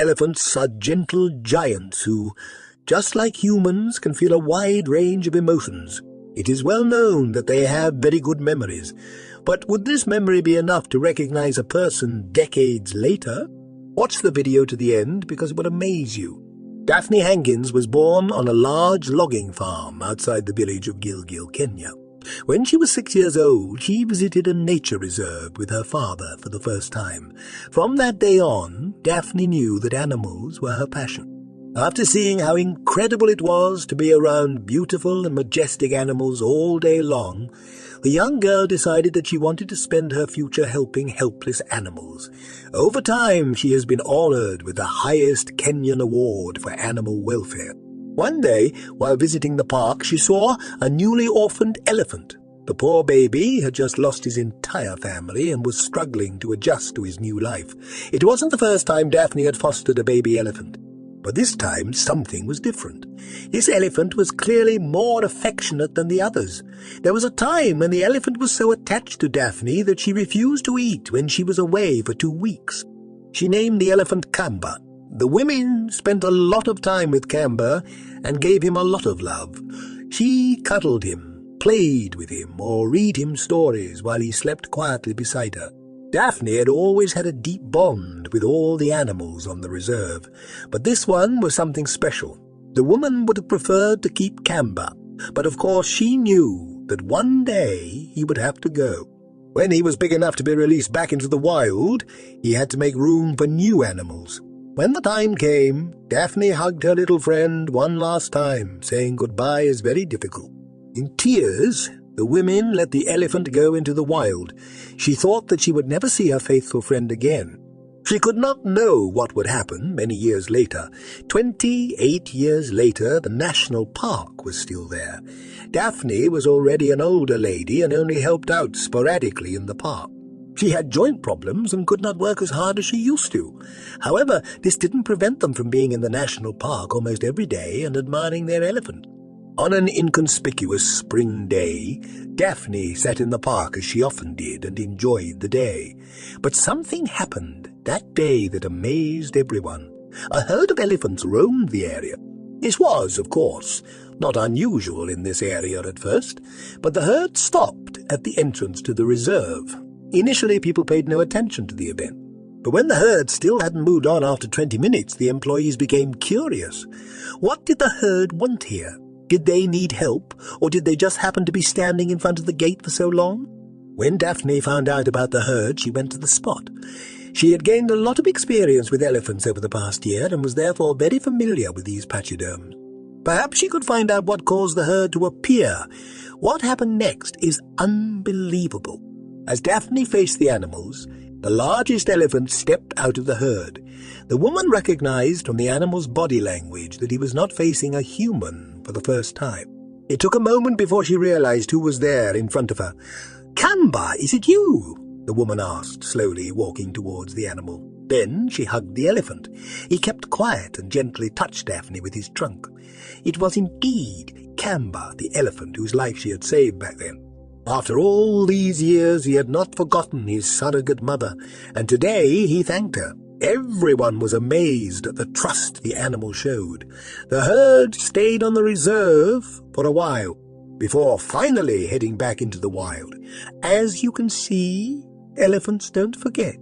elephants are gentle giants who, just like humans, can feel a wide range of emotions. It is well known that they have very good memories. But would this memory be enough to recognize a person decades later? Watch the video to the end because it will amaze you. Daphne Hankins was born on a large logging farm outside the village of Gilgil, Kenya. When she was 6 years old, she visited a nature reserve with her father for the first time. From that day on, Daphne knew that animals were her passion. After seeing how incredible it was to be around beautiful and majestic animals all day long, the young girl decided that she wanted to spend her future helping helpless animals. Over time, she has been honored with the highest Kenyan award for animal welfare. One day, while visiting the park, she saw a newly orphaned elephant. The poor baby had just lost his entire family and was struggling to adjust to his new life. It wasn't the first time Daphne had fostered a baby elephant. But this time something was different. This elephant was clearly more affectionate than the others. There was a time when the elephant was so attached to Daphne that she refused to eat when she was away for 2 weeks. She named the elephant Kamba. The women spent a lot of time with Kamba and gave him a lot of love. She cuddled him, played with him, or read him stories while he slept quietly beside her. Daphne had always had a deep bond with all the animals on the reserve, but this one was something special. The woman would have preferred to keep Kamba, but of course she knew that one day he would have to go. When he was big enough to be released back into the wild, he had to make room for new animals. When the time came, Daphne hugged her little friend one last time, saying goodbye is very difficult. In tears, the women let the elephant go into the wild. She thought that she would never see her faithful friend again. She could not know what would happen many years later. 28 years later, the national park was still there. Daphne was already an older lady and only helped out sporadically in the park. She had joint problems and could not work as hard as she used to. However, this didn't prevent them from being in the national park almost every day and admiring their elephant. On an inconspicuous spring day, Daphne sat in the park as she often did and enjoyed the day. But something happened that day that amazed everyone. A herd of elephants roamed the area. This was, of course, not unusual in this area at first, but the herd stopped at the entrance to the reserve. Initially, people paid no attention to the event. But when the herd still hadn't moved on after 20 minutes, the employees became curious. What did the herd want here? Did they need help, or did they just happen to be standing in front of the gate for so long? When Daphne found out about the herd, she went to the spot. She had gained a lot of experience with elephants over the past year and was therefore very familiar with these pachyderms. Perhaps she could find out what caused the herd to appear. What happened next is unbelievable. As Daphne faced the animals, the largest elephant stepped out of the herd. The woman recognized from the animal's body language that he was not facing a human for the first time. It took a moment before she realized who was there in front of her. "Kamba, is it you?" the woman asked, slowly walking towards the animal. Then she hugged the elephant. He kept quiet and gently touched Daphne with his trunk. It was indeed Kamba, the elephant whose life she had saved back then. After all these years, he had not forgotten his surrogate mother, and today he thanked her. Everyone was amazed at the trust the animal showed. The herd stayed on the reserve for a while, before finally heading back into the wild. As you can see, elephants don't forget.